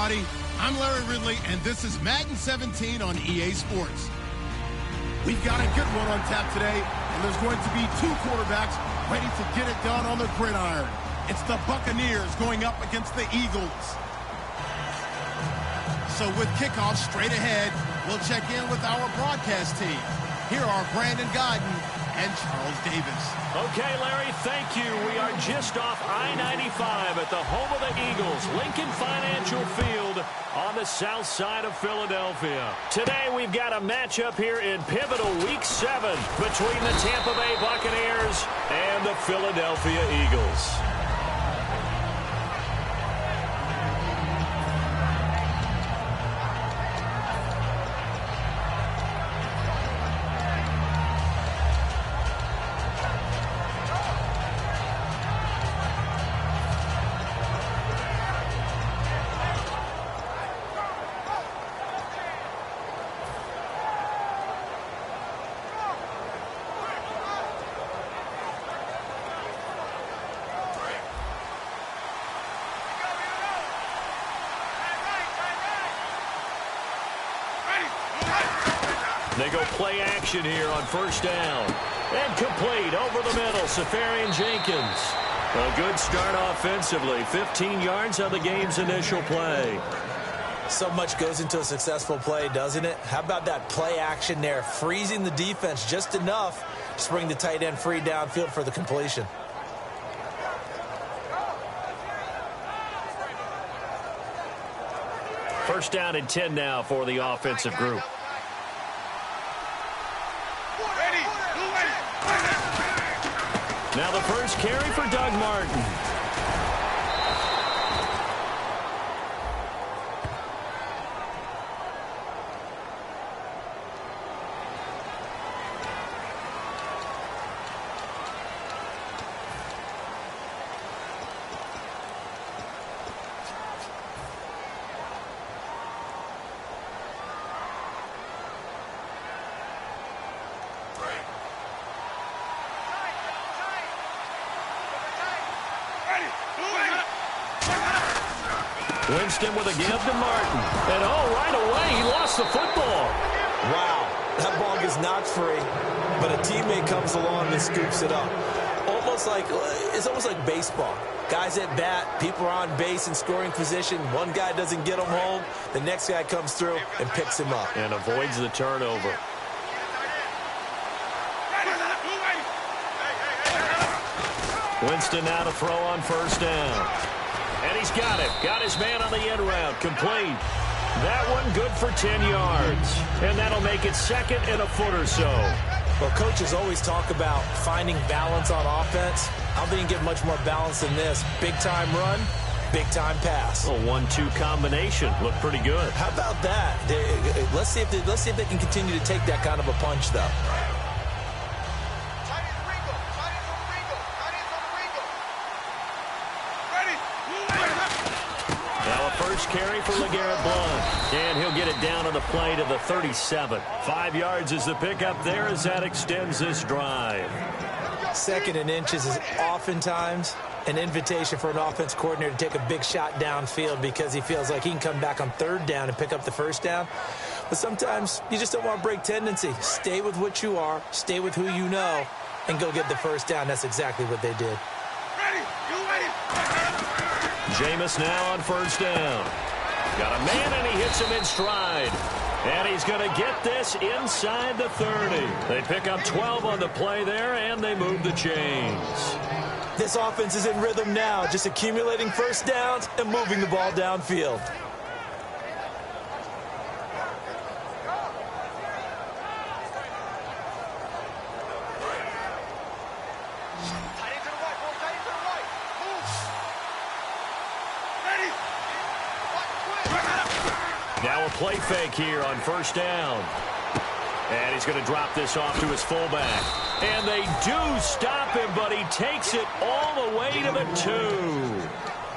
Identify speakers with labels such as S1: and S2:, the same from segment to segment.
S1: everybody. I'm Larry Ridley, and this is Madden 17 on EA Sports. We've got a good one on tap today, and there's going to be two quarterbacks ready to get it done on the gridiron. It's the Buccaneers going up against the Eagles. So with kickoff straight ahead, we'll check in with our broadcast team. Here are Brandon Godden and Charles Davis.
S2: Okay, Larry, thank you. We are just off I-95 at the home of the Eagles, Lincoln Financial Field on the south side of Philadelphia. Today, we've got a matchup here in pivotal Week 7 between the Tampa Bay Buccaneers and the Philadelphia Eagles. They go play action here on first down. And complete over the middle, Safarian-Jenkins. A good start offensively. 15 yards on the game's initial play.
S3: So much goes into a successful play, doesn't it? How about that play action there? Freezing the defense just enough to bring the tight end free downfield for the completion.
S2: First down and 10 now for the offensive group. Now the first carry for Doug Martin. Winston with a give to Martin. And right away, he lost the football.
S3: Wow, that ball gets knocked free, but a teammate comes along and scoops it up. It's almost like baseball. Guys at bat, people are on base in scoring position. One guy doesn't get him home. The next guy comes through and picks him up.
S2: And avoids the turnover. Winston now to throw on first down. And he's got it. Got his man on the end route. Complete. That one good for 10 yards. And that'll make it second and a foot or so.
S3: Well, coaches always talk about finding balance on offense. I don't think you can get much more balance than this. Big-time run, big-time pass.
S2: A 1-2 combination. Looked pretty good.
S3: How about that? Let's see if they can continue to take that kind of a punch, though.
S2: First carry for LeGarrette Blount. And he'll get it down on the play to the 37. 5 yards is the pickup there as that extends this drive.
S3: Second and inches is oftentimes an invitation for an offense coordinator to take a big shot downfield because he feels like he can come back on third down and pick up the first down. But sometimes you just don't want to break tendency. Stay with what you are, stay with who you know, and go get the first down. That's exactly what they did.
S2: Jameis now on first down. Got a man, and he hits him in stride. And he's going to get this inside the 30. They pick up 12 on the play there, and they move the chains.
S3: This offense is in rhythm now, just accumulating first downs and moving the ball downfield.
S2: Now a play fake here on first down. And he's going to drop this off to his fullback. And they do stop him, but he takes it all the way to the 2.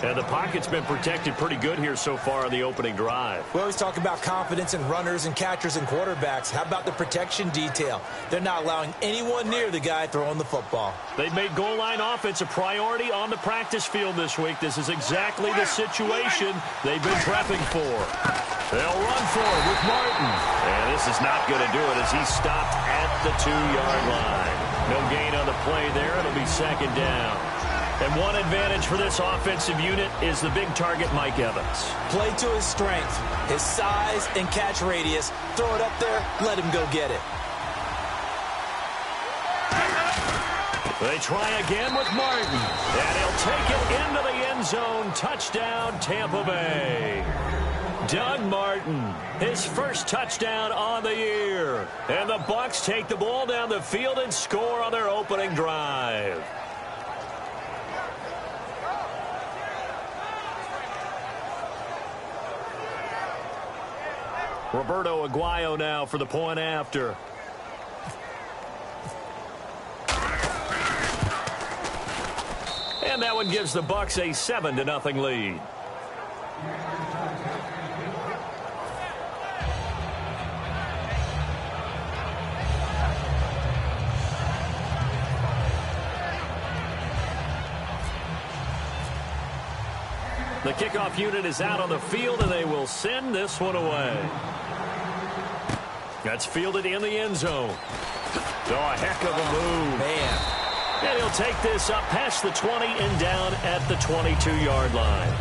S2: And the pocket's been protected pretty good here so far on the opening drive.
S3: We always talk about confidence in runners and catchers and quarterbacks. How about the protection detail? They're not allowing anyone near the guy throwing the football.
S2: They've made goal line offense a priority on the practice field this week. This is exactly the situation they've been prepping for. They'll run for it with Martin. And this is not going to do it as he's stopped at the 2-yard line. No gain on the play there. It'll be second down. And one advantage for this offensive unit is the big target, Mike Evans.
S3: Play to his strength, his size and catch radius. Throw it up there, let him go get it.
S2: They try again with Martin. And he'll take it into the end zone. Touchdown, Tampa Bay. Doug Martin, his first touchdown on the year. And the Bucs take the ball down the field and score on their opening drive. Roberto Aguayo now for the point after. And that one gives the Bucs a 7-0 lead. The kickoff unit is out on the field, and they will send this one away. That's fielded in the end zone. Oh, a heck of a move.
S3: Man.
S2: And he'll take this up past the 20 and down at the 22-yard line.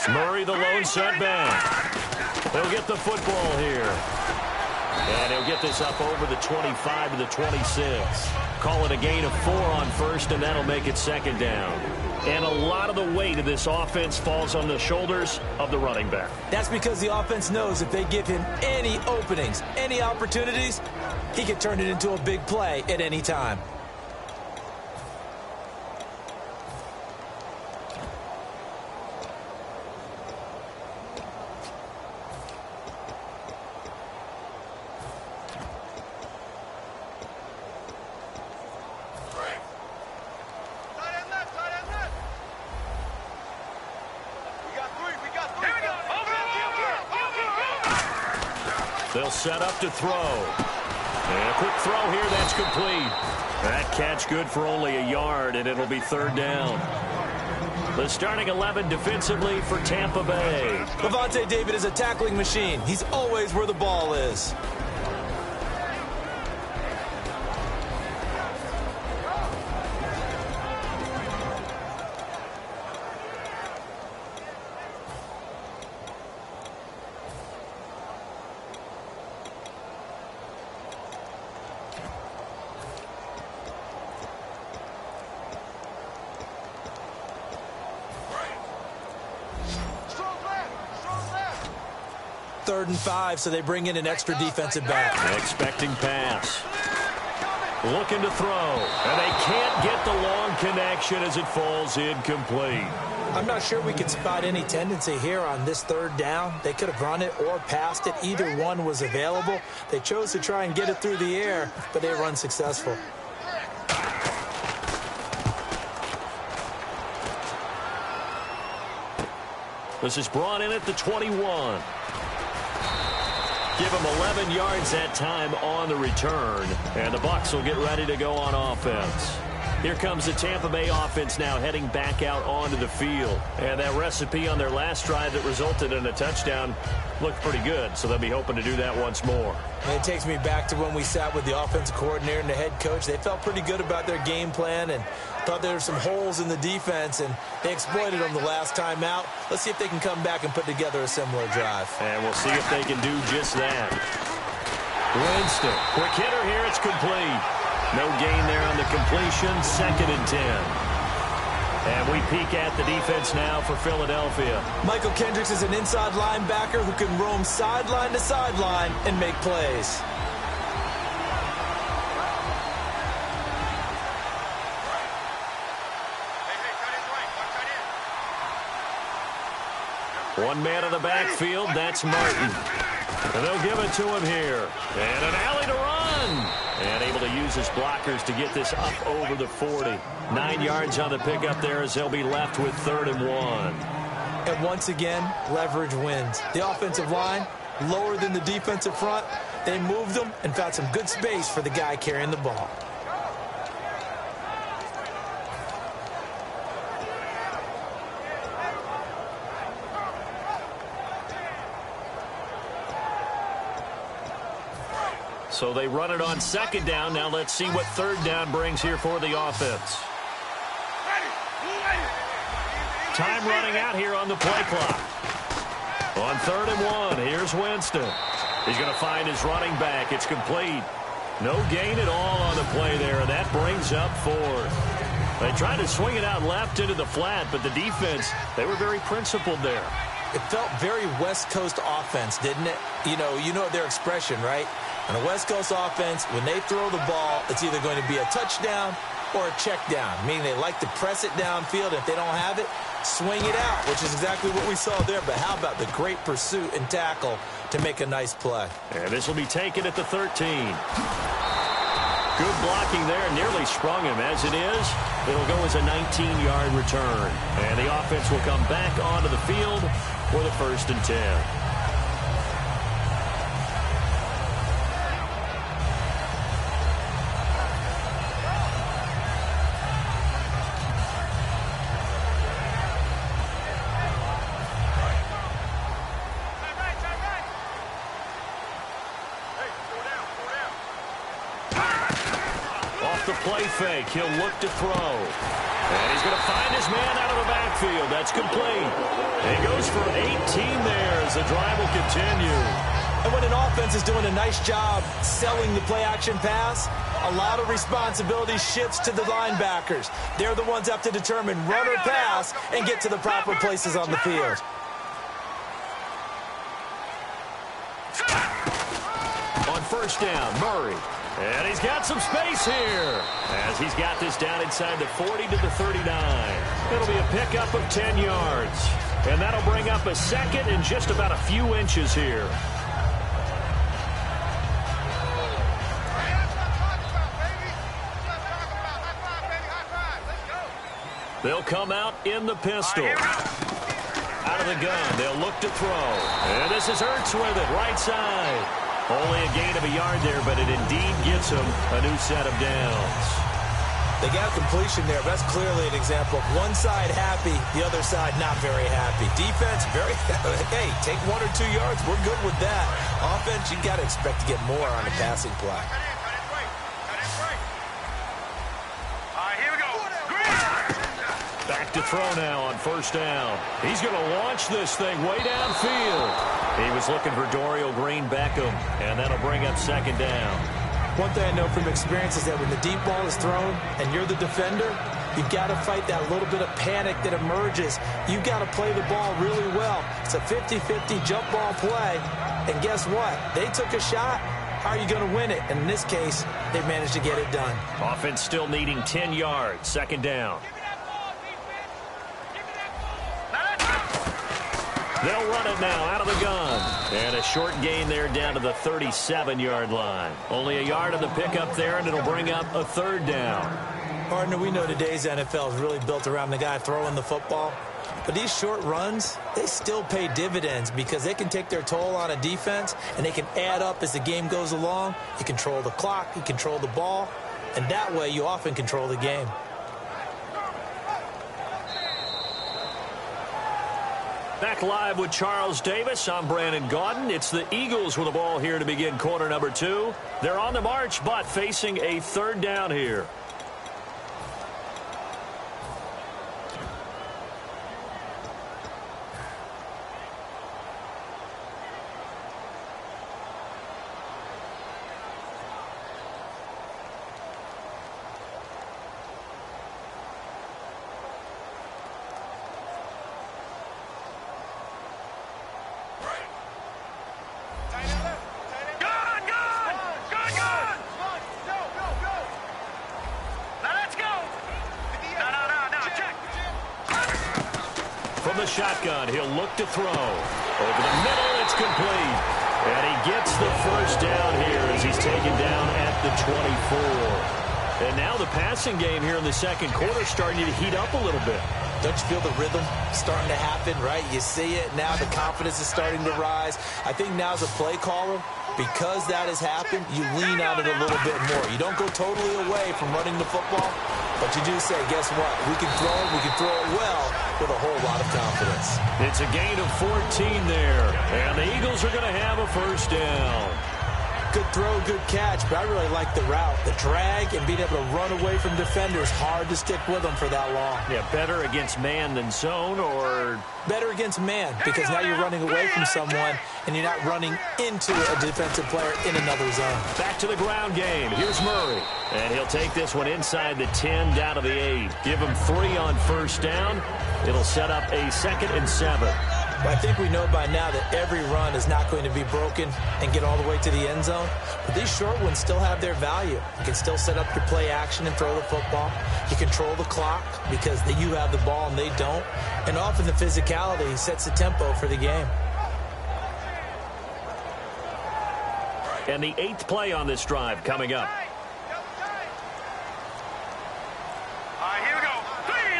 S2: Murray, the lone setback. He'll get the football here. And he'll get this up over the 25 to the 26. Call it a gain of 4 on first, and that'll make it second down. And a lot of the weight of this offense falls on the shoulders of the running back.
S3: That's because the offense knows if they give him any openings, any opportunities, he can turn it into a big play at any time.
S2: They'll set up to throw. And a quick throw here, that's complete. That catch good for only a yard, and it'll be third down. The starting 11 defensively for Tampa Bay.
S3: Levante David is a tackling machine. He's always where the ball is. Third and 5, so they bring in an extra defensive back.
S2: Expecting pass. Looking to throw. And they can't get the long connection as it falls incomplete.
S3: I'm not sure we can spot any tendency here on this third down. They could have run it or passed it. Either one was available. They chose to try and get it through the air, but they were unsuccessful.
S2: This is brought in at the 21. Give him 11 yards that time on the return. And the Bucs will get ready to go on offense. Here comes the Tampa Bay offense now heading back out onto the field. And that recipe on their last drive that resulted in a touchdown looked pretty good, so they'll be hoping to do that once more.
S3: And it takes me back to when we sat with the offensive coordinator and the head coach. They felt pretty good about their game plan and thought there were some holes in the defense, and they exploited them the last time out. Let's see if they can come back and put together a similar drive.
S2: And we'll see if they can do just that. Winston, quick hitter here, it's complete. No gain there on the completion, 2nd and 10. And we peek at the defense now for Philadelphia.
S3: Michael Kendricks is an inside linebacker who can roam sideline to sideline and make plays.
S2: One man in the backfield, that's Martin. And they'll give it to him here. And an alley to run. And able to use his blockers to get this up over the 40. 9 yards on the pickup there as they'll be left with 3rd and 1.
S3: And once again, leverage wins. The offensive line, lower than the defensive front. They moved them and found some good space for the guy carrying the ball.
S2: So they run it on 2nd down. Now let's see what 3rd down brings here for the offense. Time running out here on the play clock. On 3rd and 1, here's Winston. He's going to find his running back. It's complete. No gain at all on the play there, and that brings up 4th. They tried to swing it out left into the flat, but the defense, they were very principled there.
S3: It felt very West Coast offense, didn't it? You know their expression, right? On a West Coast offense, when they throw the ball, it's either going to be a touchdown or a check down, meaning they like to press it downfield. If they don't have it, swing it out, which is exactly what we saw there. But how about the great pursuit and tackle to make a nice play?
S2: And this will be taken at the 13. Good blocking there, nearly sprung him. As it is, it'll go as a 19-yard return. And the offense will come back onto the field for the 1st and 10. The play fake. He'll look to throw. And he's going to find his man out of the backfield. That's complete. And he goes for 18 there as the drive will continue.
S3: And when an offense is doing a nice job selling the play-action pass, a lot of responsibility shifts to the linebackers. They're the ones that have to determine run or pass and get to the proper places on the field.
S2: On 1st down, Murray. And he's got some space here as he's got this down inside the 40 to the 39. It'll be a pickup of 10 yards. And that'll bring up a 2nd and just about a few inches here. They'll come out in the pistol. Out of the gun, they'll look to throw. And this is Ertz with it, right side. Only a gain of a yard there, but it indeed gets him a new set of downs.
S3: They got a completion there. That's clearly an example of one side happy, the other side not very happy. Defense, very, hey, take 1 or 2 yards. We're good with that. Offense, you got to expect to get more on a passing play.
S2: Back to throw now on 1st down. He's going to launch this thing way downfield. He was looking for Dorial Green-Beckham, and that'll bring up 2nd down.
S3: One thing I know from experience is that when the deep ball is thrown and you're the defender, you've got to fight that little bit of panic that emerges. You've got to play the ball really well. It's a 50-50 jump ball play, and guess what? They took a shot. How are you going to win it? And in this case, they managed to get it done.
S2: Offense still needing 10 yards, 2nd down. They'll run it now out of the gun. And a short gain there down to the 37-yard line. Only a yard on the pickup there, and it'll bring up a 3rd down.
S3: Partner, we know today's NFL is really built around the guy throwing the football. But these short runs, they still pay dividends because they can take their toll on a defense, and they can add up as the game goes along. You control the clock, you control the ball, and that way you often control the game.
S2: Back live with Charles Davis. I'm Brandon Gaudin. It's the Eagles with the ball here to begin quarter number 2. They're on the march, but facing a 3rd down here. From the shotgun, he'll look to throw. Over the middle, it's complete. And he gets the first down here as he's taken down at the 24. And now the passing game here in the second quarter starting to heat up a little bit.
S3: Don't you feel the rhythm starting to happen, right? You see it. Now the confidence is starting to rise. I think now as a play caller, because that has happened, you lean on it a little bit more. You don't go totally away from running the football, but you do say, guess what? We can throw it. We can throw it well with a whole lot of confidence.
S2: It's a gain of 14 there, and the Eagles are going to have a first down.
S3: Good throw, good catch, but I really like the route. The drag and being able to run away from defenders, hard to stick with them for that long.
S2: Yeah, better against man than zone, or?
S3: Better against man, because now you're running away from someone and you're not running into a defensive player in another zone.
S2: Back to the ground game. Here's Murray. And he'll take this one inside the 10, down to the 8. Give him 3 on first down. It'll set up a 2nd and 7.
S3: I think we know by now that every run is not going to be broken and get all the way to the end zone. But these short ones still have their value. You can still set up your play action and throw the football. You control the clock because you have the ball and they don't. And often the physicality sets the tempo for the game.
S2: And the 8th play on this drive coming up.
S4: Here we go. 3-19.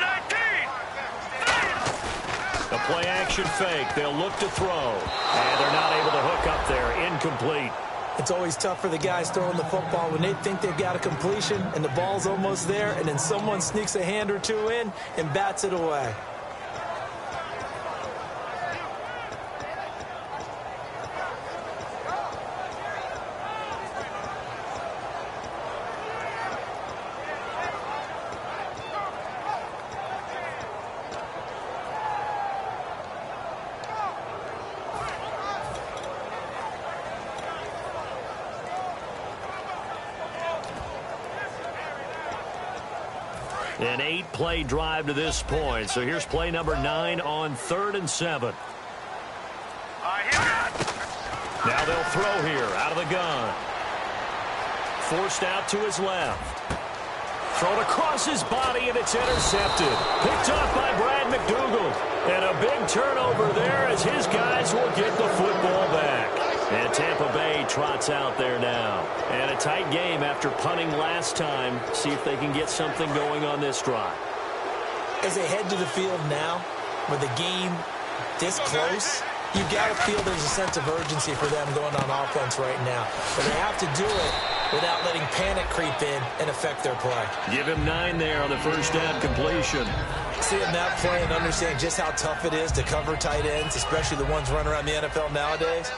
S2: A play action fake. They'll look to throw. And they're not able to hook up there. Incomplete.
S3: It's always tough for the guys throwing the football when they think they've got a completion and the ball's almost there, and then someone sneaks a hand or two in and bats it away.
S2: An 8-play drive to this point. So here's play number 9 on 3rd and 7. Now they'll throw here out of the gun. Forced out to his left. Thrown across his body, and it's intercepted. Picked off by Brad McDougald. And a big turnover there as his guys will get the football back. And Tampa Bay trots out there now. And a tight game after punting last time. See if they can get something going on this drive.
S3: As they head to the field now, with the game this close, you got to feel there's a sense of urgency for them going on offense right now. But they have to do it without letting panic creep in and affect their play.
S2: Give him 9 there on the first down completion.
S3: Seeing that play and understanding just how tough it is to cover tight ends, especially the ones running around the NFL nowadays,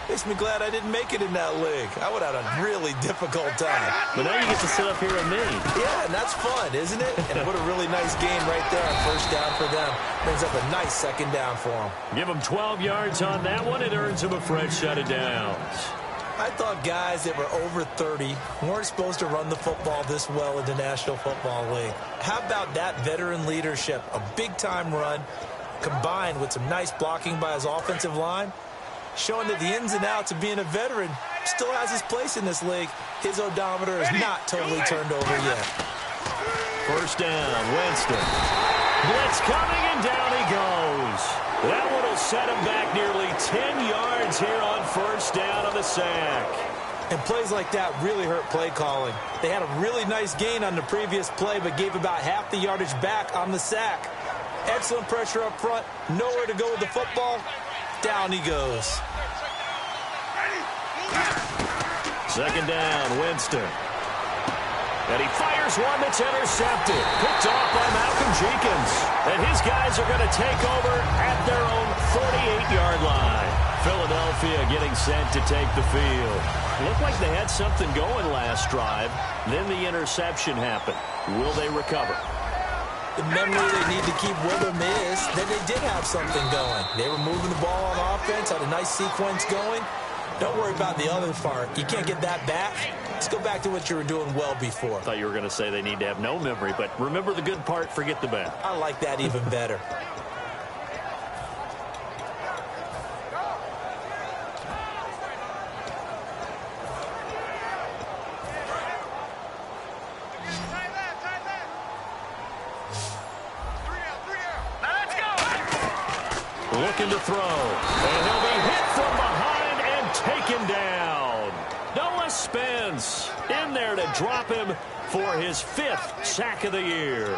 S3: makes me glad I didn't make it in that league. I would have had a really difficult time.
S2: But now you get to sit up here with me.
S3: Yeah, and that's fun, isn't it? And what a really nice game right there on first down for them. Brings up a nice 2nd down for them.
S2: Give them 12 yards on that one. It earns them a fresh set of downs.
S3: I thought guys that were over 30 weren't supposed to run the football this well in the National Football League. How about that veteran leadership? A big-time run combined with some nice blocking by his offensive line, showing that the ins and outs of being a veteran still has his place in this league. His odometer is not totally turned over yet.
S2: First down, Winston. Blitz coming, and down he goes. That one will set him back nearly 10 yards here on first down on the sack.
S3: And plays like that really hurt play calling. They had a really nice gain on the previous play, but gave about half the yardage back on the sack. Excellent pressure up front. Nowhere to go with the football. Down he goes.
S2: Second down, Winston. And he fires one that's intercepted. Picked off by Malcolm Jenkins. And his guys are going to take over at their own 48-yard line. Philadelphia getting set to take the field. Looked like they had something going last drive. Then the interception happened. Will they recover?
S3: The memory they need to keep with them is that they did have something going. They were moving the ball on offense, had a nice sequence going. Don't worry about the other part. You can't get that back. Let's go back to what you were doing well before.
S2: I thought you were going to say they need to have no memory, but remember the good part, forget the bad.
S3: I like that even better.
S2: looking to throw. And he'll be hit from behind and taken down. Noah Spence in there to drop him for his 5th sack of the year.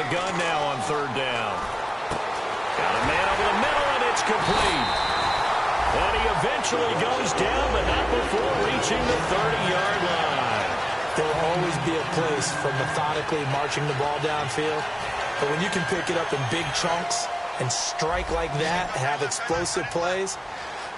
S4: Gun now on 3rd down. Got a man over the middle, and it's complete. And he eventually goes down, but not before reaching the 30-yard line.
S3: There will always be a place for methodically marching the ball downfield. But when you can pick it up in big chunks and strike like that, have explosive plays,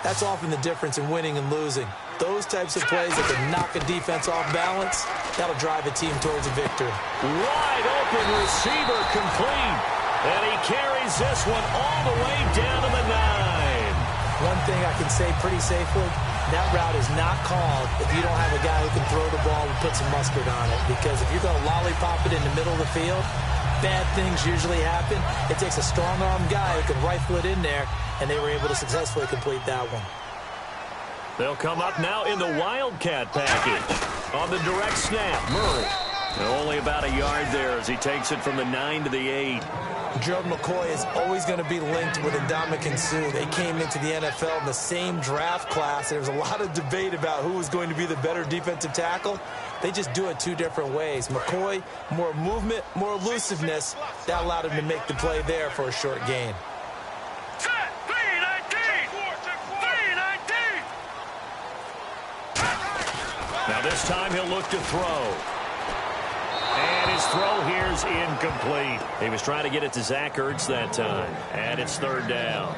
S3: that's often the difference in winning and losing. Those types of plays that can knock a defense off balance, that'll drive a team towards a victory.
S2: Wide open receiver complete. And he carries this one all the way down to the 9.
S3: One thing I can say pretty safely, that route is not called if you don't have a guy who can throw the ball and put some mustard on it. Because if you're going to lollipop it in the middle of the field, bad things usually happen. It takes a strong-arm guy who can rifle it in there, and they were able to successfully complete that one.
S2: They'll come up now in the Wildcat package. On the direct snap, Murray. Only about a yard there as he takes it from the 9 to the 8.
S3: Gerald McCoy is always going to be linked with Ndamukong Suh. They came into the NFL in the same draft class. There was a lot of debate about who was going to be the better defensive tackle. They just do it 2 different ways. McCoy, more movement, more elusiveness. That allowed him to make the play there for a short gain.
S2: Now this time he'll look to throw. And his throw here's incomplete. He was trying to get it to Zach Ertz that time. And it's 3rd down.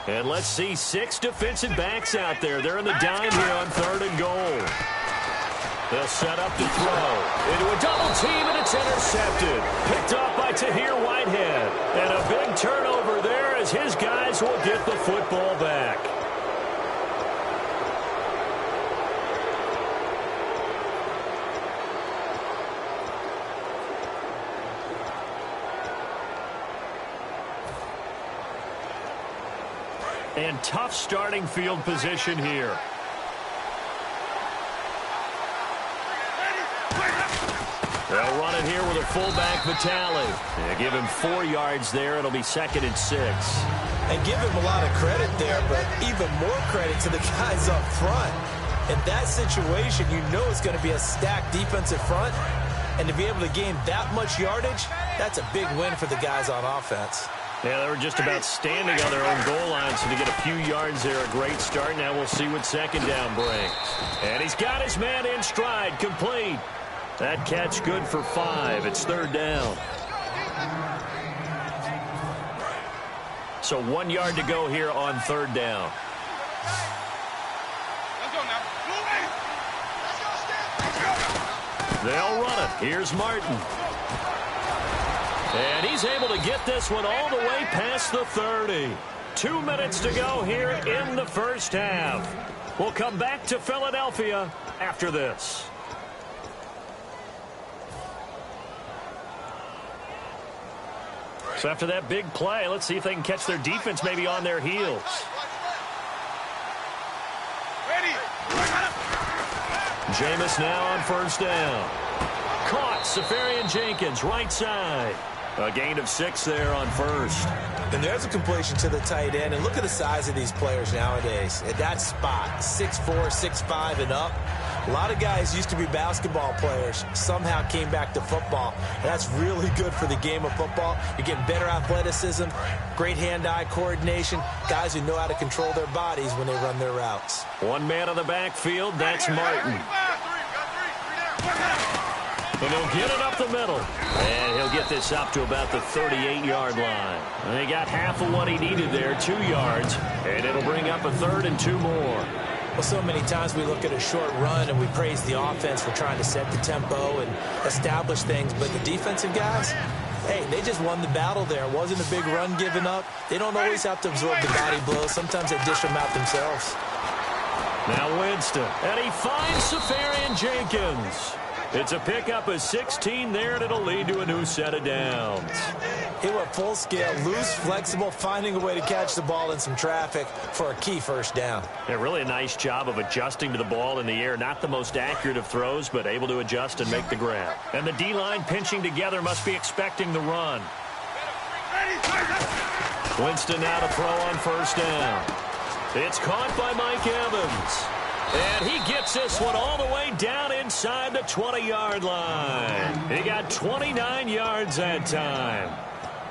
S2: And let's see 6 defensive backs out there. They're in the dime here on 3rd and goal. They'll set up to throw. Into a double team, and it's intercepted. Picked up by Tahir Whitehead. And a big turnover there as his guys will get the football back. And tough starting field position here. They'll run it here with a fullback, Vitale. They give him 4 yards there. It'll be 2nd and 6.
S3: And give him a lot of credit there, but even more credit to the guys up front. In that situation, you know it's going to be a stacked defensive front. And to be able to gain that much yardage, that's a big win for the guys on offense.
S2: Yeah, they were just about standing on their own goal line, so to get a few yards there, a great start. Now we'll see what 2nd down brings. And he's got his man in stride, complete. That catch good for 5. It's 3rd down. So 1 yard to go here on 3rd down. They'll run it. Here's Martin. And he's able to get this one all the way past the 30. 2 minutes to go here in the first half. We'll come back to Philadelphia after this. So after that big play, let's see if they can catch their defense maybe on their heels. Jameis now on 1st down. Caught. Safarian Jenkins, right side. A gain of 6 there on 1st.
S3: And there's a completion to the tight end. And look at the size of these players nowadays. At that spot, 6'4", 6'5", and up. A lot of guys used to be basketball players, somehow came back to football. And that's really good for the game of football. You're getting better athleticism, great hand-eye coordination, guys who know how to control their bodies when they run their routes.
S2: 1 man on the backfield, that's Martin. And he'll get it up the middle. And he'll get this up to about the 38-yard line. And he got half of what he needed there, 2 yards. And it'll bring up a 3rd and 2 more.
S3: Well, so many times we look at a short run and we praise the offense for trying to set the tempo and establish things. But the defensive guys, hey, they just won the battle there. It wasn't a big run given up. They don't always have to absorb the body blows. Sometimes they dish them out themselves.
S2: Now Winston, and he finds Safarian Jenkins. It's a pickup of 16 there, and it'll lead to a new set of downs.
S3: He went full scale, loose, flexible, finding a way to catch the ball in some traffic for a key first down.
S2: Yeah, really a nice job of adjusting to the ball in the air. Not the most accurate of throws, but able to adjust and make the grab. And the D-line pinching together must be expecting the run. Winston now to throw on first down. It's caught by Mike Evans. And he gets this one all the way down inside the 20-yard line. He got 29 yards that time.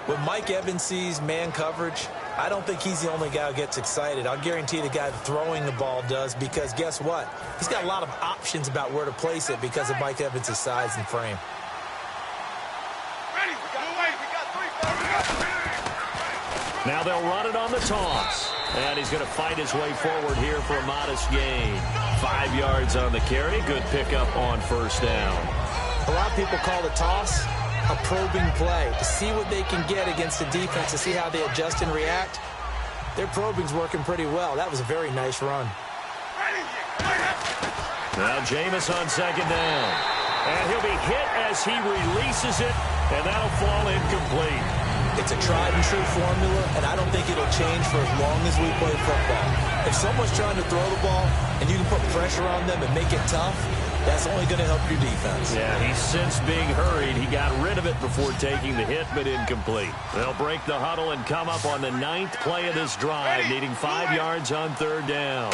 S3: When Mike Evans sees man coverage, I don't think he's the only guy who gets excited. I'll guarantee the guy throwing the ball does, because guess what? He's got a lot of options about where to place it because of Mike Evans' size and frame.
S2: Now they'll run it on the toss. And he's going to fight his way forward here for a modest gain. 5 yards on the carry. Good pickup on first down.
S3: A lot of people call the toss a probing play, to see what they can get against the defense, to see how they adjust and react. Their probing's working pretty well. That was a very nice run.
S2: Now Jameis on second down. And he'll be hit as he releases it, and that'll fall incomplete.
S3: It's a tried-and-true formula, and I don't think it'll change for as long as we play football. If someone's trying to throw the ball and you can put pressure on them and make it tough, that's only going to help your defense.
S2: Yeah, he's since being hurried. He got rid of it before taking the hit, but incomplete. They'll break the huddle and come up on the 9th play of this drive, needing 5 yards on third down.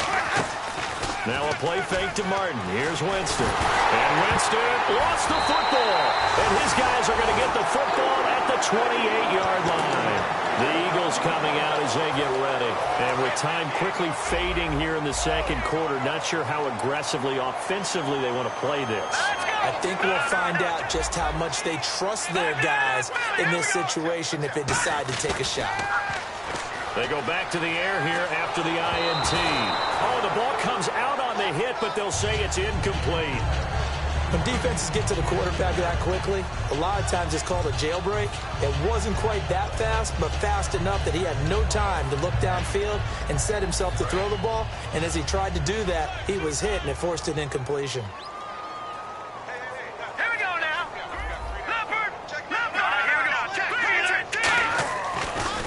S2: Now a play fake to Martin. Here's Winston. And Winston lost the football. And his guys are going to get the football at the 28-yard line. The Eagles coming out as they get ready. And with time quickly fading here in the second quarter, not sure how aggressively, offensively they want to play this.
S3: I think we'll find out just how much they trust their guys in this situation if they decide to take a shot.
S2: They go back to the air here after the INT. Oh, the ball comes out on the hit, but they'll say it's incomplete.
S3: When defenses get to the quarterback that quickly, a lot of times it's called a jailbreak. It wasn't quite that fast, but fast enough that he had no time to look downfield and set himself to throw the ball. And as he tried to do that, he was hit, and it forced an incompletion.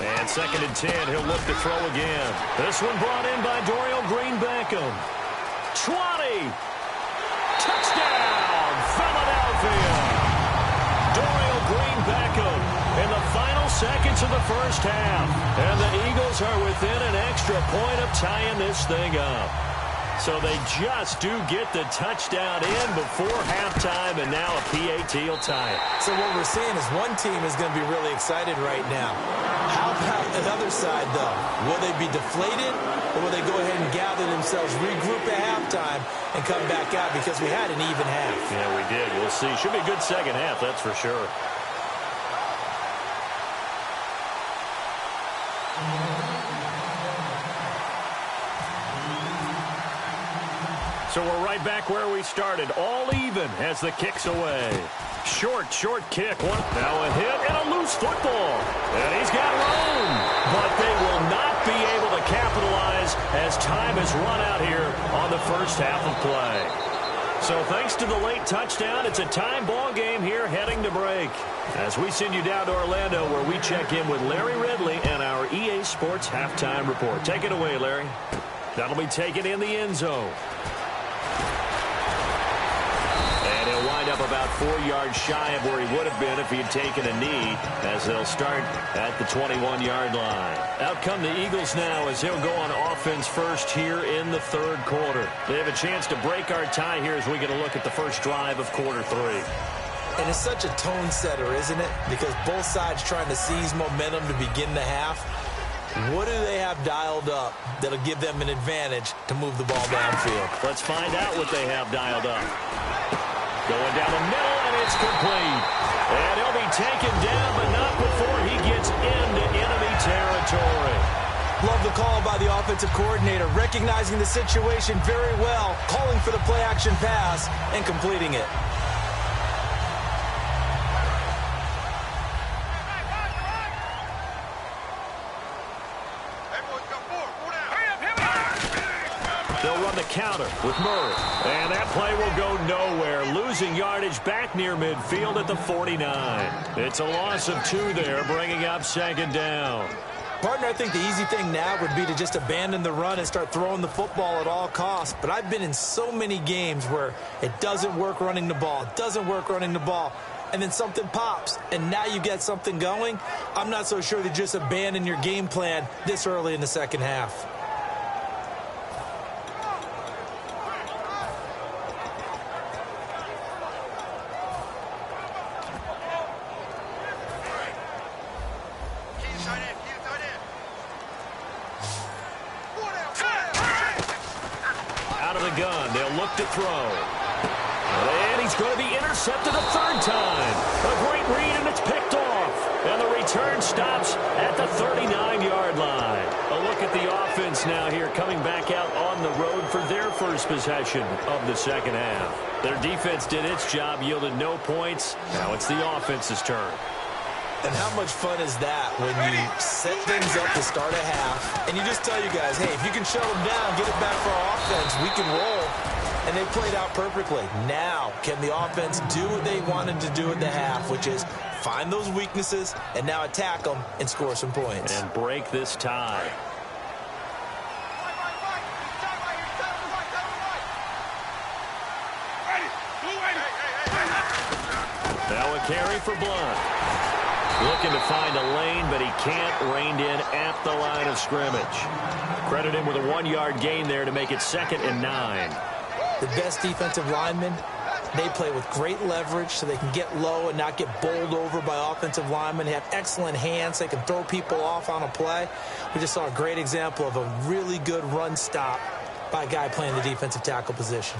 S2: And 2nd and 10, he'll look to throw again. This one brought in by Dorial Green-Beckham. 20. Touchdown, Philadelphia. Dorial Green-Beckham in the final seconds of the first half. And the Eagles are within an extra point of tying this thing up. So they just do get the touchdown in before halftime, and now a PAT will tie it.
S3: So what we're seeing is one team is going to be really excited right now. How about the other side, though? Will they be deflated, or will they go ahead and gather themselves, regroup at halftime, and come back out? Because we had an even half.
S2: Yeah, we did. We'll see. Should be a good second half, that's for sure. So we're right back where we started, all even as the kick's away. Short kick. Now a hit and a loose football. And he's got room. But they will not be able to capitalize as time has run out here on the first half of play. So thanks to the late touchdown, it's a time ball game here heading to break. As we send you down to Orlando, where we check in with Larry Ridley and our EA Sports Halftime Report. Take it away, Larry. That'll be taken in the end zone. And he'll wind up about 4 yards shy of where he would have been if he had taken a knee, as they'll start at the 21-yard line. Out come the Eagles now as they'll go on offense first here in the third quarter. They have a chance to break our tie here as we get a look at the first drive of quarter 3.
S3: And it's such a tone setter, isn't it? Because both sides trying to seize momentum to begin the half. What do they have dialed up that'll give them an advantage to move the ball downfield?
S2: Let's find out what they have dialed up. Going down the middle, and it's complete. And he'll be taken down, but not before he gets into enemy territory.
S3: Love the call by the offensive coordinator, recognizing the situation very well, calling for the play-action pass, and completing it.
S2: They'll run the counter with Murray. And that play will go nowhere, losing yardage back near midfield at the 49. It's a loss of 2 there, bringing up second down.
S3: Partner, I think the easy thing now would be to just abandon the run and start throwing the football at all costs. But I've been in so many games where it doesn't work running the ball, and then something pops, and now you get something going. I'm not so sure to just abandon your game plan this early in the second half.
S2: Out of the gun, they'll look to throw. And he's going to be intercepted a third time. A great read, and it's picked off. And the return stops at the 39-yard line. A look at the offense now here, coming back out on the road for their first possession of the second half. Their defense did its job, yielded no points. Now it's the offense's turn.
S3: And how much fun is that when you set things up to start a half, and you just tell you guys, hey, if you can shut them down, get it back for our offense, we can roll. And they played out perfectly. Now, can the offense do what they wanted to do at the half, which is find those weaknesses and now attack them and score some points.
S2: And break this tie. Now a carry for Blunt. Looking to find a lane, but he can't. Reined in at the line of scrimmage. Credit him with a 1-yard gain there to make it 2nd and 9.
S3: The best defensive linemen, they play with great leverage so they can get low and not get bowled over by offensive linemen. They have excellent hands. They can throw people off on a play. We just saw a great example of a really good run stop by a guy playing the defensive tackle position.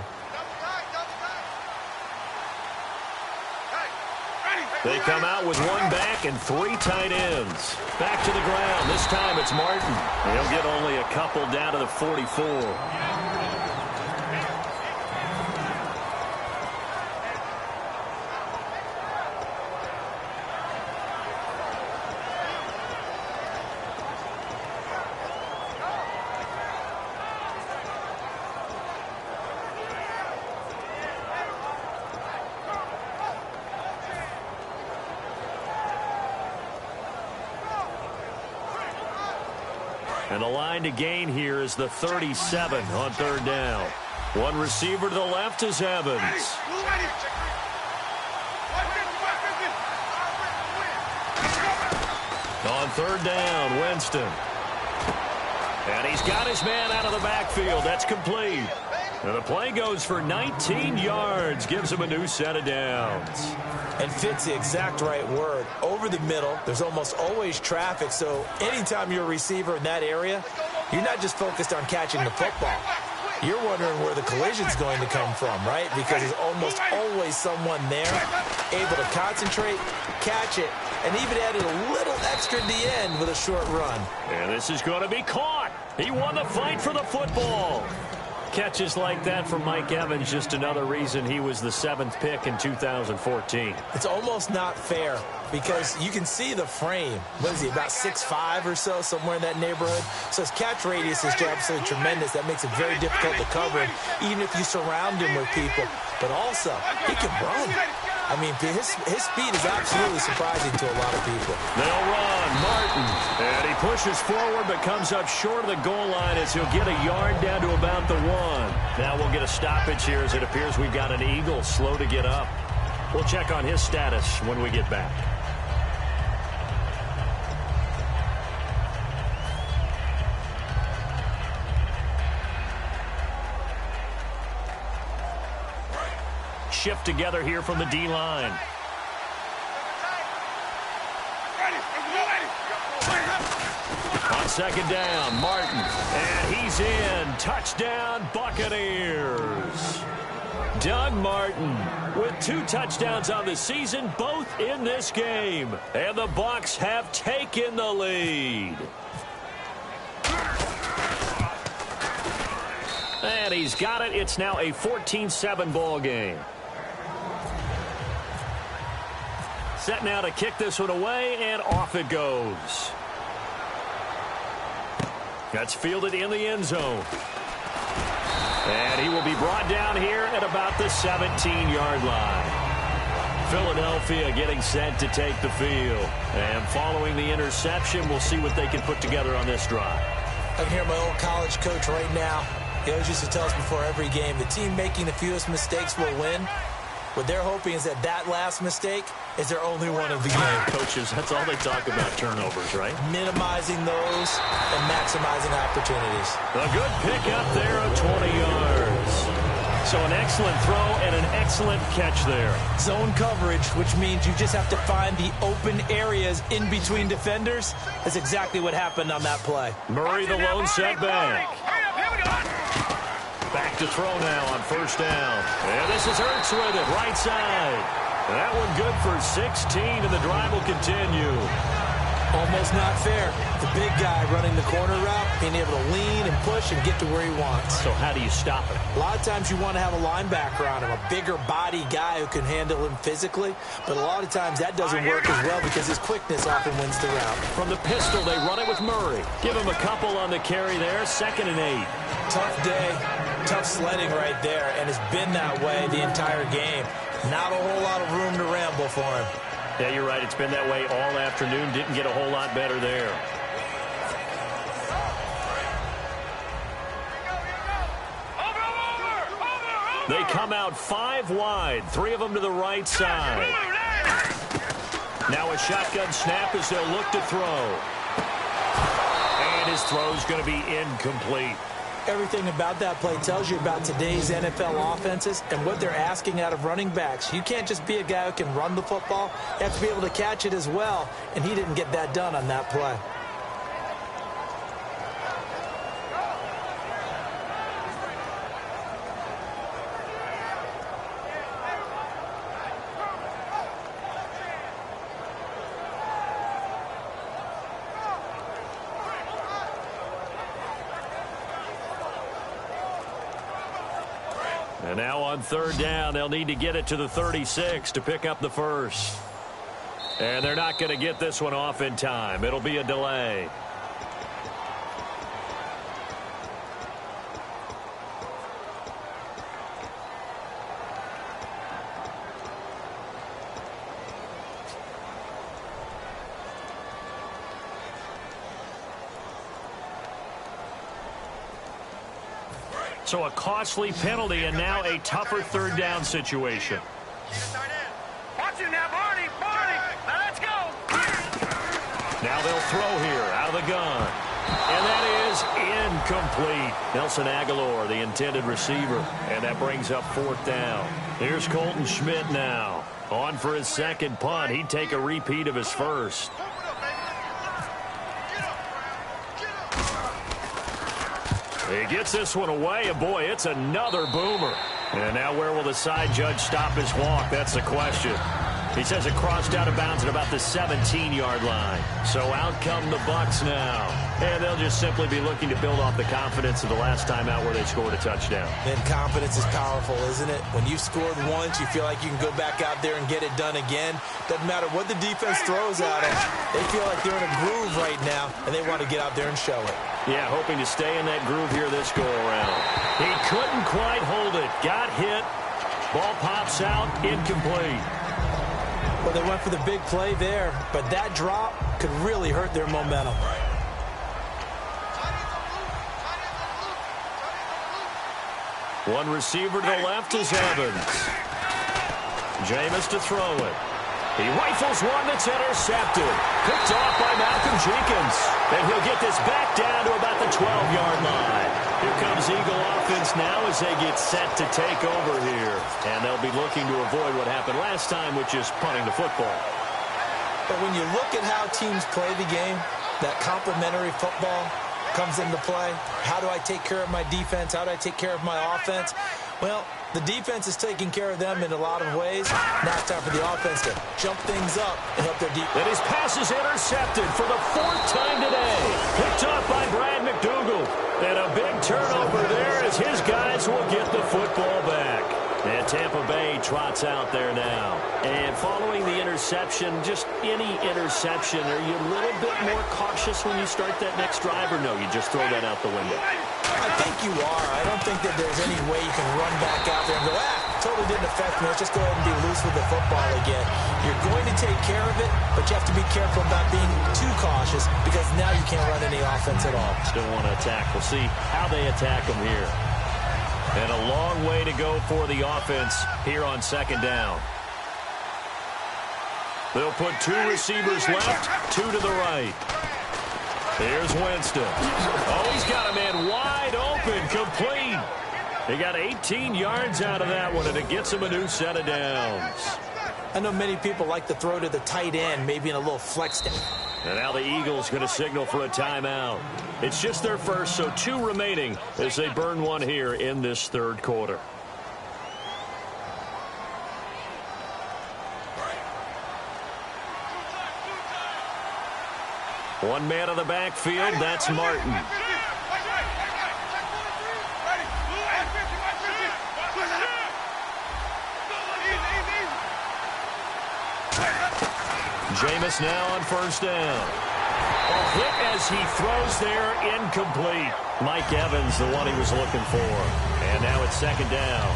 S2: They come out with 1 back and 3 tight ends. Back to the ground. This time it's Martin. He'll get only a couple down to the 44. And the line to gain here is the 37 on 3rd down. One receiver to the left is Evans. On 3rd down, Winston. And he's got his man out of the backfield. That's complete. And the play goes for 19 yards. Gives him a new set of downs.
S3: And fits the exact right word. Over the middle, there's almost always traffic, so anytime you're a receiver in that area, you're not just focused on catching the football. You're wondering where the collision's going to come from, right? Because there's almost always someone there able to concentrate, catch it, and even added a little extra at the end with a short run.
S2: And this is going to be caught. He won the fight for the football. Catches like that from Mike Evans, just another reason he was the 7th pick in 2014.
S3: It's almost not fair because you can see the frame. What is he, about 6'5" or so, somewhere in that neighborhood? So his catch radius is absolutely tremendous. That makes it very difficult to cover him, even if you surround him with people. But also, he can run. I mean, his speed is absolutely surprising to a lot of people.
S2: They'll run. Martin. And he pushes forward but comes up short of the goal line as he'll get a yard down to about the 1. Now we'll get a stoppage here as it appears we've got an Eagle slow to get up. We'll check on his status when we get back. Shift together here from the D-line. On 2nd down, Martin. And he's in. Touchdown, Buccaneers. Doug Martin with 2 touchdowns on the season, both in this game. And the Bucs have taken the lead. And he's got it. It's now a 14-7 ball game. Set now to kick this one away, and off it goes. That's fielded in the end zone. And he will be brought down here at about the 17-yard line. Philadelphia getting set to take the field. And following the interception, we'll see what they can put together on this drive.
S3: I can hear my old college coach right now. He always used to tell us before every game, the team making the fewest mistakes will win. What they're hoping is that last mistake is their only one of the game.
S2: Coaches, that's all they talk about, turnovers, right?
S3: Minimizing those and maximizing opportunities.
S2: A good pickup there of 20 yards. So an excellent throw and an excellent catch there.
S3: Zone coverage, which means you just have to find the open areas in between defenders. That's exactly what happened on that play.
S2: Murray the lone setback. Back to throw now on first down. And this is Ertz with it, right side. That one good for 16, and the drive will continue.
S3: Almost not fair. The big guy running the corner route, being able to lean and push and get to where he wants.
S2: So how do you stop it?
S3: A lot of times you want to have a linebacker on him, a bigger body guy who can handle him physically. But a lot of times that doesn't work as well because his quickness often wins the route.
S2: From the pistol, they run it with Murray. Give him a couple on the carry there, 2nd and 8.
S3: Tough day, tough sledding right there, and it's been that way the entire game. Not a whole lot of room to ramble for him.
S2: Yeah, you're right. It's been that way all afternoon. Didn't get a whole lot better there. They come out 5 wide, 3 of them to the right side. Now a shotgun snap as they'll look to throw. And his throw's going to be incomplete.
S3: Everything about that play tells you about today's NFL offenses and what they're asking out of running backs. You can't just be a guy who can run the football. You have to be able to catch it as well, and he didn't get that done on that play.
S2: And now on 3rd down, they'll need to get it to the 36 to pick up the first. And they're not going to get this one off in time. It'll be a delay. So a costly penalty and now a tougher 3rd down situation.
S5: Watch it now, Barney. Now let's go.
S2: Now they'll throw here out of the gun. And that is incomplete. Nelson Aguilar, the intended receiver. And that brings up 4th down. Here's Colton Schmidt now. On for his 2nd punt. He'd take a repeat of his first. He gets this one away, and boy, it's another boomer. And now where will the side judge stop his walk? That's the question. He says it crossed out of bounds at about the 17-yard line. So out come the Bucs now. And they'll just simply be looking to build off the confidence of the last time out where they scored a touchdown.
S3: And confidence is powerful, isn't it? When you've scored once, you feel like you can go back out there and get it done again. Doesn't matter what the defense throws at them. They feel like they're in a groove right now, and they want to get out there and show it.
S2: Yeah, hoping to stay in that groove here this go-around. He couldn't quite hold it. Got hit. Ball pops out. Incomplete.
S3: Well, they went for the big play there, but that drop could really hurt their momentum.
S2: One receiver to the left is Evans. Jameis to throw it. He rifles one that's intercepted. Picked off by Malcolm Jenkins. And he'll get this back down to about the 12-yard line. Here comes Eagle offense now as they get set to take over here. And they'll be looking to avoid what happened last time, which is punting the football.
S3: But when you look at how teams play the game, that complementary football comes into play. How do I take care of my defense? How do I take care of my offense? Well, the defense is taking care of them in a lot of ways. Now it's time for the offense to jump things up and help their defense.
S2: And his pass is intercepted for the 4th time today. Picked off by Brad McDougal. And a big turnover there as his guys will get the football back. And Tampa Bay trots out there now. And following the interception, just any interception, are you a little bit more cautious when you start that next drive, or no, you just throw that out the window?
S3: I think you are. I don't think that there's any way you can run back out there and go, totally didn't affect me. Let's just go ahead and be loose with the football again. You're going to take care of it, but you have to be careful about being too cautious because now you can't run any offense at all.
S2: Still want to attack. We'll see how they attack them here. And a long way to go for the offense here on 2nd down. They'll put 2 receivers left, 2 to the right. Here's Winston. Oh, he's got a man wide open, complete. He got 18 yards out of that one, and it gets him a new set of downs.
S3: I know many people like to throw to the tight end, maybe in a little flex down.
S2: And now the Eagles going to signal for a timeout. It's just their first, so 2 remaining as they burn one here in this 3rd quarter. One man of the backfield, that's Martin. Jameis now on 1st down. A hit as he throws there, incomplete. Mike Evans, the one he was looking for. And now it's 2nd down.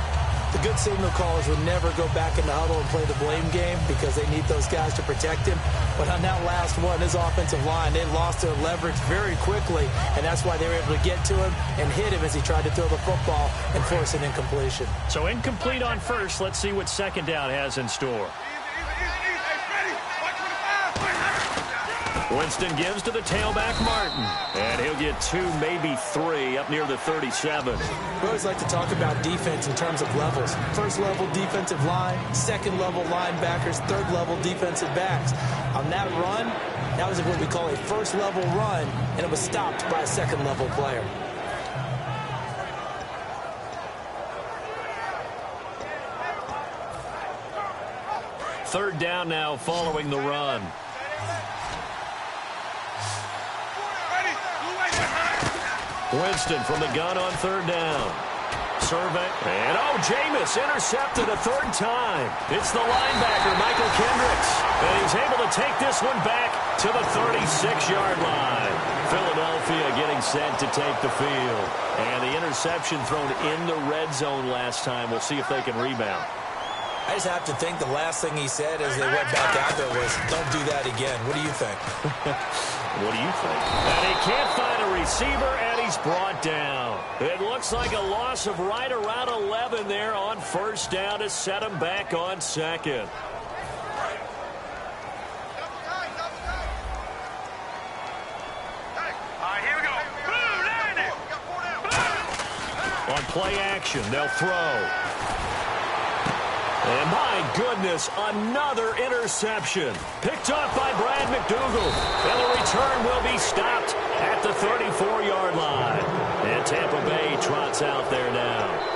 S3: The good signal callers would never go back in the huddle and play the blame game because they need those guys to protect him. But on that last one, his offensive line, they lost their leverage very quickly, and that's why they were able to get to him and hit him as he tried to throw the football and force an incompletion.
S2: So incomplete on 1st. Let's see what 2nd down has in store. Winston gives to the tailback, Martin. And he'll get 2, maybe 3, up near the 37.
S3: We always like to talk about defense in terms of levels. 1st level defensive line, 2nd level linebackers, 3rd level defensive backs. On that run, that was what we call a 1st level run, and it was stopped by a 2nd level player.
S2: Third down now following the run. Winston from the gun on 3rd down. Survey. And, Jameis intercepted a 3rd time. It's the linebacker, Michael Kendricks. And he's able to take this one back to the 36-yard line. Philadelphia getting set to take the field. And the interception thrown in the red zone last time. We'll see if they can rebound.
S3: I just have to think the last thing he said as they went back out there was, don't do that again. What do you think?
S2: What do you think? And he can't find a receiver, and he's brought down. It looks like a loss of right around 11 there on 1st down to set him back on 2nd.
S5: Here we go.
S2: On play action, they'll throw. And my goodness, another interception. Picked off by Brad McDougal. And the return will be stopped at the 34-yard line. And Tampa Bay trots out there now.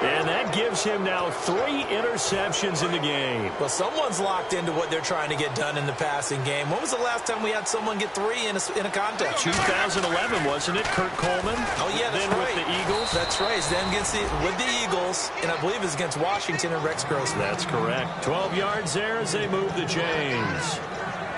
S2: And that gives him now 3 interceptions in the game.
S3: Well, someone's locked into what they're trying to get done in the passing game. When was the last time we had someone get 3 in a contest?
S2: 2011, wasn't it? Kurt Coleman.
S3: Oh, yeah, that's
S2: then
S3: right.
S2: With the Eagles.
S3: That's right. It's then with the Eagles, and I believe it's against Washington and Rex Grossman.
S2: That's correct. 12 yards there as they move the chains.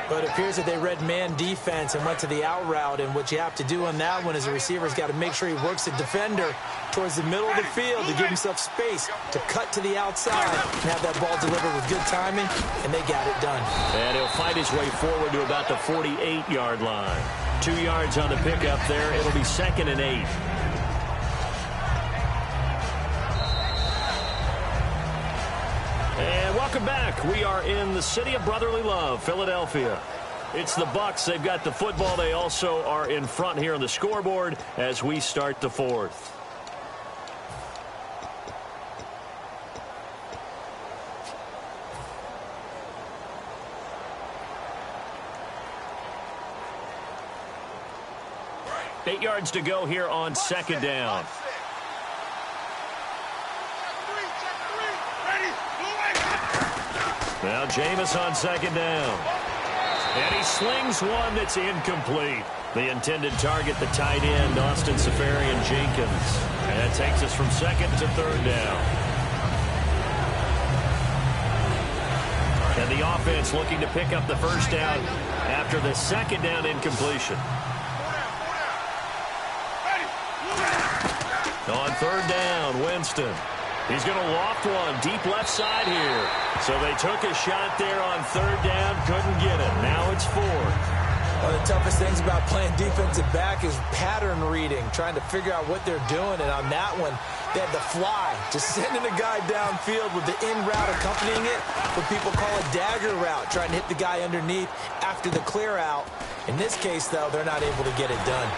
S3: But it appears that they read man defense and went to the out route. And what you have to do on that one is the receiver's got to make sure he works the defender towards the middle of the field to give himself space to cut to the outside and have that ball delivered with good timing, and they got it done.
S2: And he'll fight his way forward to about the 48-yard line. 2 yards on the pickup there. It'll be 2nd and 8. And welcome back. We are in the city of brotherly love, Philadelphia. It's the Bucs. They've got the football. They also are in front here on the scoreboard as we start the 4th. Eight yards to go here on 2nd down. Now Jameis on second down. And he slings one that's incomplete. The intended target, the tight end, Austin Seferian-Jenkins. And that takes us from second to third down. And the offense looking to pick up the first down after the second down incompletion. On third down, Winston. He's going to loft one deep left side here. So they took a shot there on third down, couldn't get it. Now it's fourth.
S3: One of the toughest things about playing defensive back is pattern reading, trying to figure out what they're doing. And on that one, they had the fly, just sending a guy downfield with the in route accompanying it, what people call a dagger route, trying to hit the guy underneath after the clear out. In this case, though, they're not able to get it done.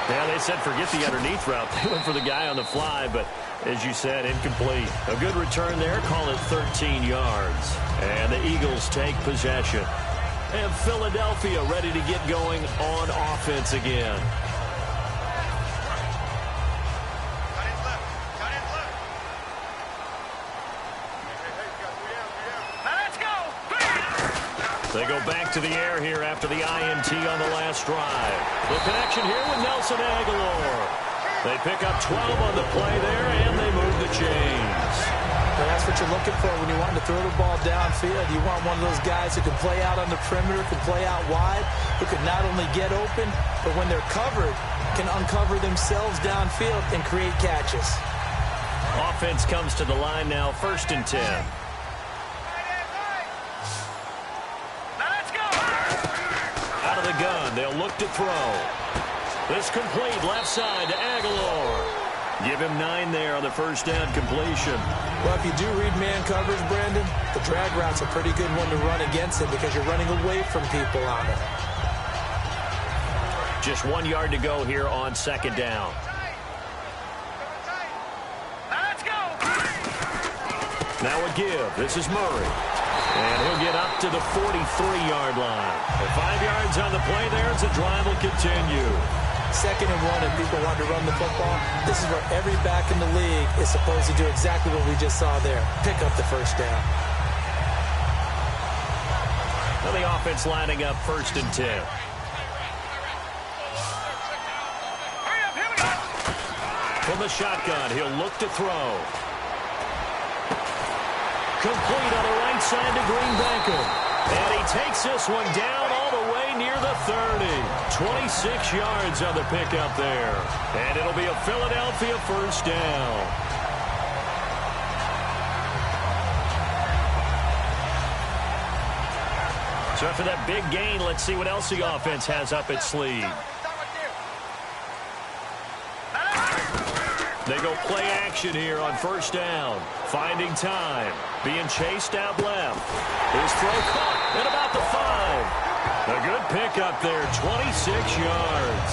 S2: Yeah, they said forget the underneath route. They went for the guy on the fly, but as you said, incomplete. A good return there, call it 13 yards. And the Eagles take possession. And Philadelphia ready to get going on offense again. They go back to the air here after the INT on the last drive. The connection here with Nelson Aguilar. They pick up 12 on the play there, and they move the chains.
S3: Well, that's what you're looking for when you want to throw the ball downfield. You want one of those guys who can play out on the perimeter, can play out wide, who can not only get open, but when they're covered, can uncover themselves downfield and create catches.
S2: Offense comes to the line now, 1st and 10. Out of the gun, they'll look to throw. This complete left side to Aguilar. Give him 9 there on the first down completion.
S3: Well, if you do read man coverage, Brandon, the drag route's a pretty good one to run against it because you're running away from people on it.
S2: Just 1 yard to go here on second down.
S5: Let's go.
S2: Now a give. This is Murray. And he'll get up to the 43-yard line. And 5 yards on the play there as the drive will continue.
S3: 2nd and 1, and people want to run the football. This is where every back in the league is supposed to do exactly what we just saw there. Pick up the first down.
S2: Now the offense lining up 1st and 10. From the shotgun, he'll look to throw. Complete on the right side to Greenbankum. And he takes this one down all the way near the 30. 26 yards on the pickup there. And it'll be a Philadelphia first down. So after that big gain, let's see what else the offense has up its sleeve. They go play action here on first down. Finding time. Being chased out left. His throw caught at about the 5. A good pickup there, 26 yards.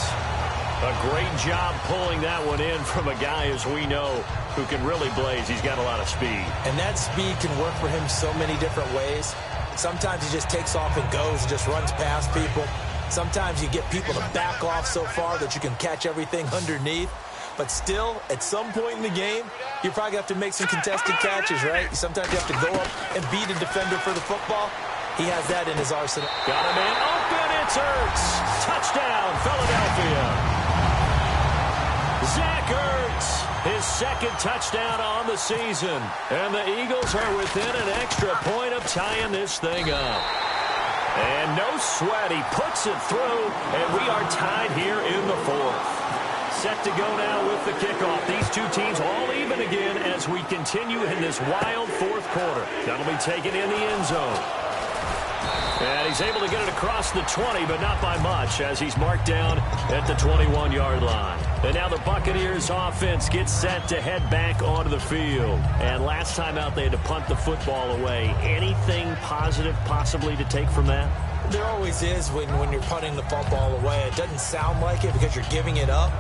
S2: A great job pulling that one in from a guy, as we know, who can really blaze. He's got a lot of speed.
S3: And that speed can work for him so many different ways. Sometimes he just takes off and goes and just runs past people. Sometimes you get people to back off so far that you can catch everything underneath. But still, at some point in the game, you probably have to make some contested catches, right? Sometimes you have to go up and beat a defender for the football. He has that in his arsenal.
S2: Got a man open. It's Ertz. Touchdown, Philadelphia. Zach Ertz, his 2nd touchdown on the season. And the Eagles are within an extra point of tying this thing up. And no sweat. He puts it through, and we are tied here in the 4th. Set to go now with the kickoff. These two teams all even again as we continue in this wild 4th quarter. That'll be taken in the end zone. And he's able to get it across the 20, but not by much, as he's marked down at the 21-yard line. And now the Buccaneers offense gets set to head back onto the field. And last time out, they had to punt the football away. Anything positive possibly to take from that?
S3: There always is when you're punting the football away. It doesn't sound like it because you're giving it up,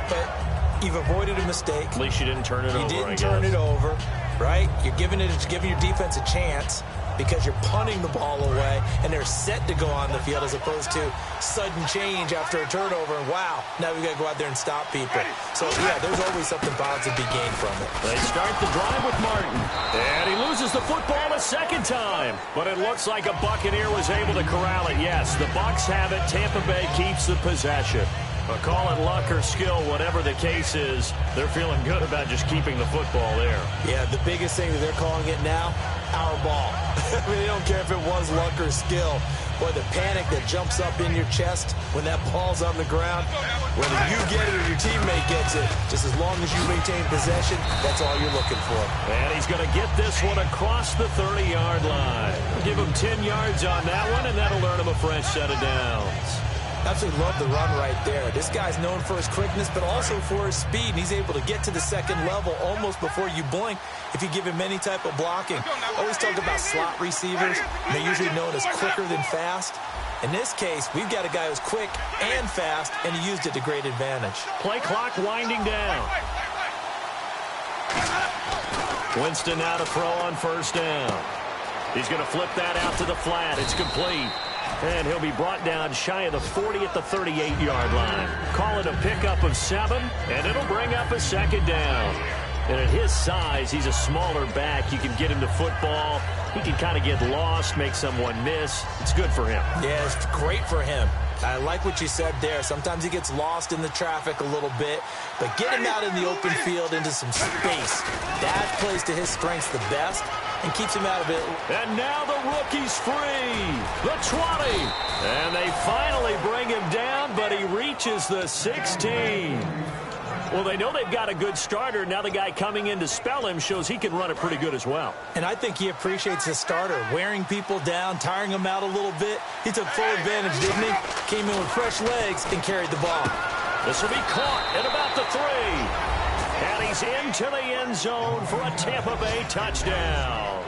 S3: but you've avoided a mistake.
S2: At least you didn't turn it over,
S3: You didn't turn it over, right? You're giving your defense a chance. because you're punting the ball away and they're set to go on the field as opposed to sudden change after a turnover. And wow, now we got to go out there and stop people. So, yeah, there's always something positive to be gained from it.
S2: They start the drive with Martin. And he loses the football a second time. But it looks like a Buccaneer was able to corral it. Yes, the Bucs have it. Tampa Bay keeps the possession. But call it luck or skill, whatever the case is, they're feeling good about just keeping the football there.
S3: Yeah, the biggest thing that they're calling it now, our ball. I mean, they don't care if it was luck or skill. Boy, the panic that jumps up in your chest when that ball's on the ground, whether you get it or your teammate gets it, just as long as you maintain possession, that's all you're looking for.
S2: And he's going to get this one across the 30-yard line. Give him 10 yards on that one, and that'll earn him a fresh set of downs.
S3: Absolutely love the run right there. This guy's known for his quickness, but also for his speed. And he's able to get to the second level almost before you blink if you give him any type of blocking. Always talk about slot receivers. They're usually known as quicker than fast. In this case, we've got a guy who's quick and fast, and he used it to great advantage.
S2: Play clock winding down. Winston now to throw on first down. He's going to flip that out to the flat. It's complete. And he'll be brought down shy of the 40 at the 38-yard line. Call it a pickup of 7, and it'll bring up a second down. And at his size, he's a smaller back. You can get him to football. He can kind of get lost, make someone miss. It's good for him.
S3: Yeah, it's great for him. I like what you said there. Sometimes he gets lost in the traffic a little bit, but get him out in the open field into some space. That plays to his strengths the best and keeps him out of it.
S2: And now the rookie's free. The 20. And they finally bring him down, but he reaches the 16. Well, they know they've got a good starter. Now the guy coming in to spell him shows he can run it pretty good as well.
S3: And I think he appreciates his starter, wearing people down, tiring them out a little bit. He took full advantage, didn't he? Came in with fresh legs and carried the ball.
S2: This will be caught at about the 3. And he's into the end zone for a Tampa Bay touchdown.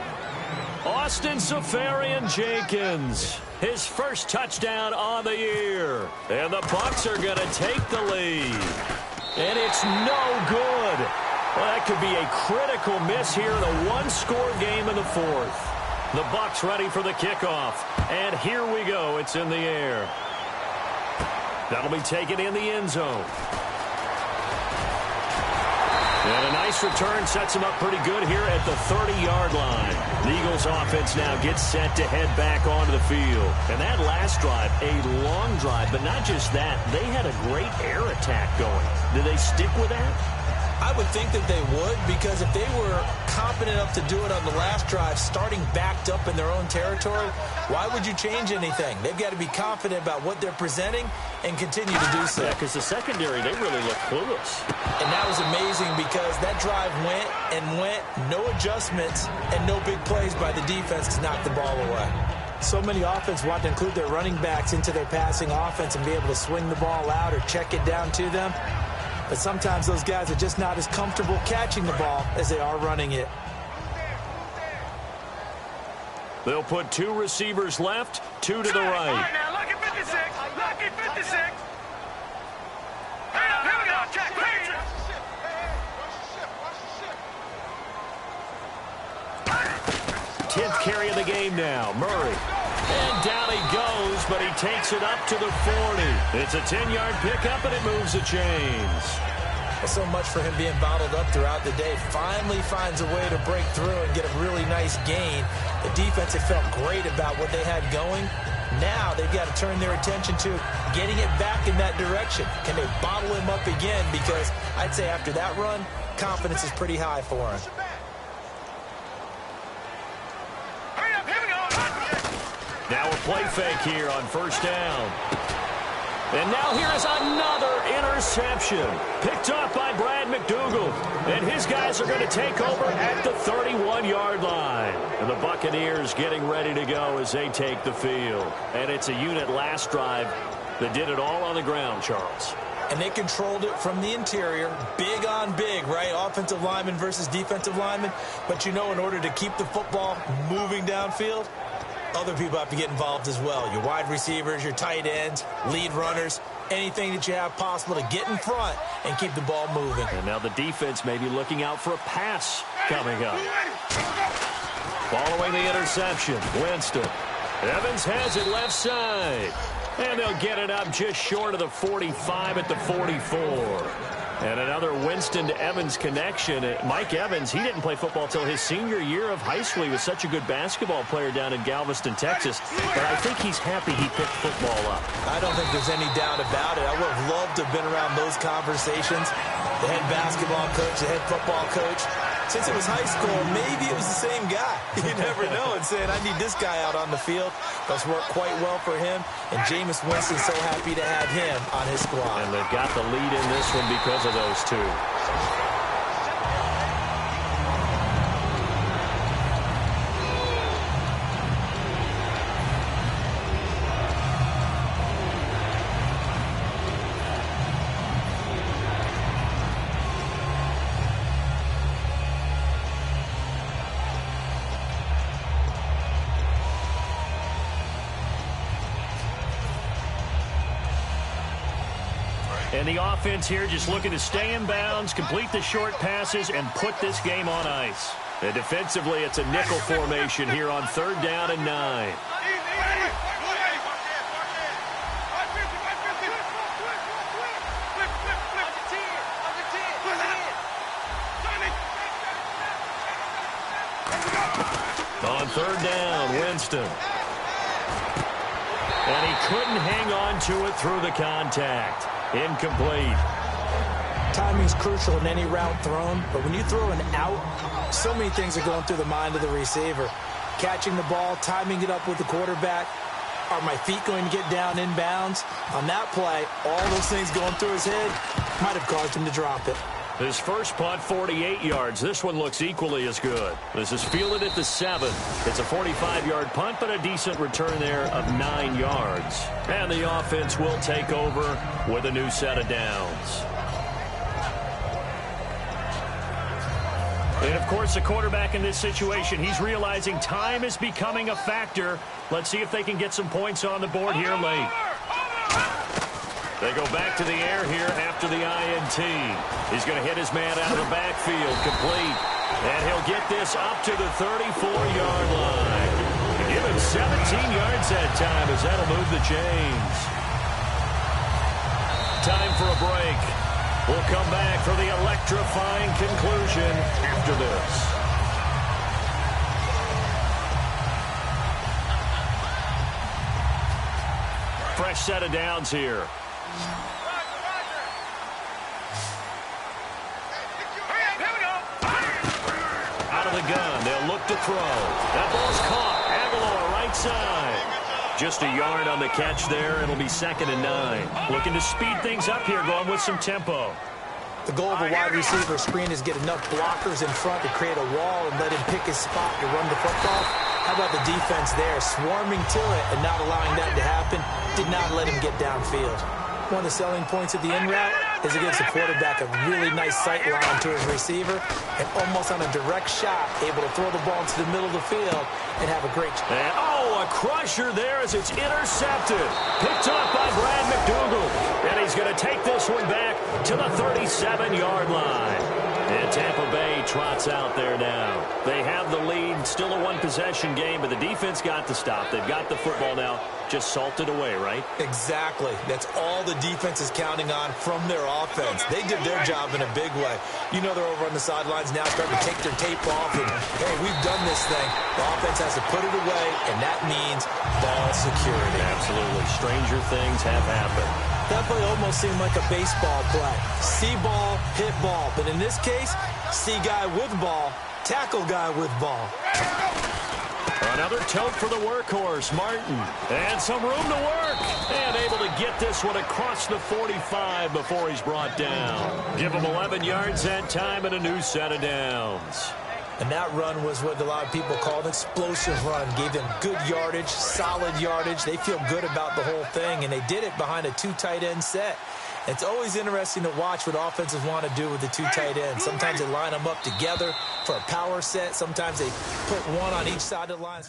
S2: Austin Safarian-Jenkins, his first touchdown on the year. And the Bucs are going to take the lead. And it's no good. Well, that could be a critical miss here in a one-score game in the fourth. The Bucs ready for the kickoff. And here we go. It's in the air. That'll be taken in the end zone. And a nice return sets him up pretty good here at the 30-yard line. The Eagles offense now gets set to head back onto the field. And that last drive, a long drive, but not just that. They had a great air attack going. Do they stick with that?
S3: I would think that they would, because if they were confident enough to do it on the last drive, starting backed up in their own territory, why would you change anything? They've got to be confident about what they're presenting and continue to do so.
S2: Yeah, because the secondary, they really look clueless.
S3: And that was amazing because that drive went and went, no adjustments and no big plays by the defense to knock the ball away. So many offense want to include their running backs into their passing offense and be able to swing the ball out or check it down to them. But sometimes those guys are just not as comfortable catching the ball as they are running it.
S2: They'll put 2 receivers left, 2 to the right.
S5: All right, now, look at 56. Look at 56. Here we go. Check. Patriots.
S2: 10th carry of the game now. Murray. And down he goes, but he takes it up to the 40. It's a 10-yard pickup, and it moves the chains.
S3: Well, so much for him being bottled up throughout the day. Finally finds a way to break through and get a really nice gain. The defense had felt great about what they had going. Now they've got to turn their attention to getting it back in that direction. Can they bottle him up again? Because I'd say after that run, confidence is pretty high for him.
S2: Now a play fake here on first down. And now here is another interception. Picked off by Brad McDougal. And his guys are going to take over at the 31-yard line. And the Buccaneers getting ready to go as they take the field. And it's a unit last drive that did it all on the ground, Charles.
S3: And they controlled it from the interior. Big on big, right? Offensive lineman versus defensive lineman. But you know, in order to keep the football moving downfield, other people have to get involved as well. Your wide receivers, your tight ends, lead runners, anything that you have possible to get in front and keep the ball moving.
S2: And now the defense may be looking out for a pass coming up. Following the interception, Winston. Evans has it left side. And they'll get it up just short of the 45 at the 44. And another Winston to Evans connection. Mike Evans, he didn't play football till his senior year of high school. He was such a good basketball player down in Galveston, Texas. But I think he's happy he picked football up.
S3: I don't think there's any doubt about it. I would have loved to have been around those conversations. The head basketball coach, the head football coach. Since it was high school, maybe it was the same guy. You never know. And saying, I need this guy out on the field. That's worked quite well for him. And Jameis Winston's so happy to have him on his squad.
S2: And they've got the lead in this one because of those two. And the offense here just looking to stay in bounds, complete the short passes, and put this game on ice. And defensively, it's a nickel formation here on 3rd down and 9. On 3rd down, Winston. And he couldn't hang on to it through the contact. Incomplete.
S3: Timing's crucial in any route thrown, but when you throw an out, so many things are going through the mind of the receiver. Catching the ball, timing it up with the quarterback. Are my feet going to get down in bounds? On that play, all those things going through his head might have caused him to drop it.
S2: His first punt, 48 yards. This one looks equally as good. This is fielded at the 7. It's a 45-yard punt, but a decent return there of 9 yards. And the offense will take over with a new set of downs. And, of course, the quarterback in this situation, he's realizing time is becoming a factor. Let's see if they can get some points on the board here late. They go back to the air here after the INT. He's going to hit his man out of the backfield, complete. And he'll get this up to the 34-yard line. Give him 17 yards that time as that'll move the chains. Time for a break. We'll come back for the electrifying conclusion after this. Fresh set of downs here. Out of the gun, they'll look to throw. That ball's caught. Aguilar, right side. Just a yard on the catch there. It'll be 2nd and 9. Looking to speed things up here, going with some tempo.
S3: The goal of a wide receiver screen is get enough blockers in front to create a wall and let him pick his spot to run the football. How about the defense there, swarming to it and not allowing that to happen? Did not let him get downfield. One of the selling points of the in route is it gives the quarterback a really nice sight line to his receiver and almost on a direct shot, able to throw the ball into the middle of the field and have a great...
S2: And, a crusher there as it's intercepted. Picked up by Brad McDougal. And he's going to take this one back to the 37-yard line. And Tampa Bay trots out there now. They have the lead, still a one-possession game, but the defense got to stop. They've got the football now, just salted away, right?
S3: Exactly. That's all the defense is counting on from their offense. They did their job in a big way. You know they're over on the sidelines now starting to take their tape off and, hey, we've done this thing. The offense has to put it away, and that means ball security.
S2: Absolutely. Stranger things have happened.
S3: That play almost seemed like a baseball play. See ball, hit ball. But in this case, see guy with ball, tackle guy with ball.
S2: Another tote for the workhorse, Martin. And some room to work. And able to get this one across the 45 before he's brought down. Give him 11 yards that time and a new set of downs.
S3: And that run was what a lot of people call an explosive run. Gave them good yardage, solid yardage. They feel good about the whole thing, and they did it behind a 2 tight end set. It's always interesting to watch what offenses want to do with the 2 tight ends. Sometimes they line them up together for a power set. Sometimes they put one on each side of the line.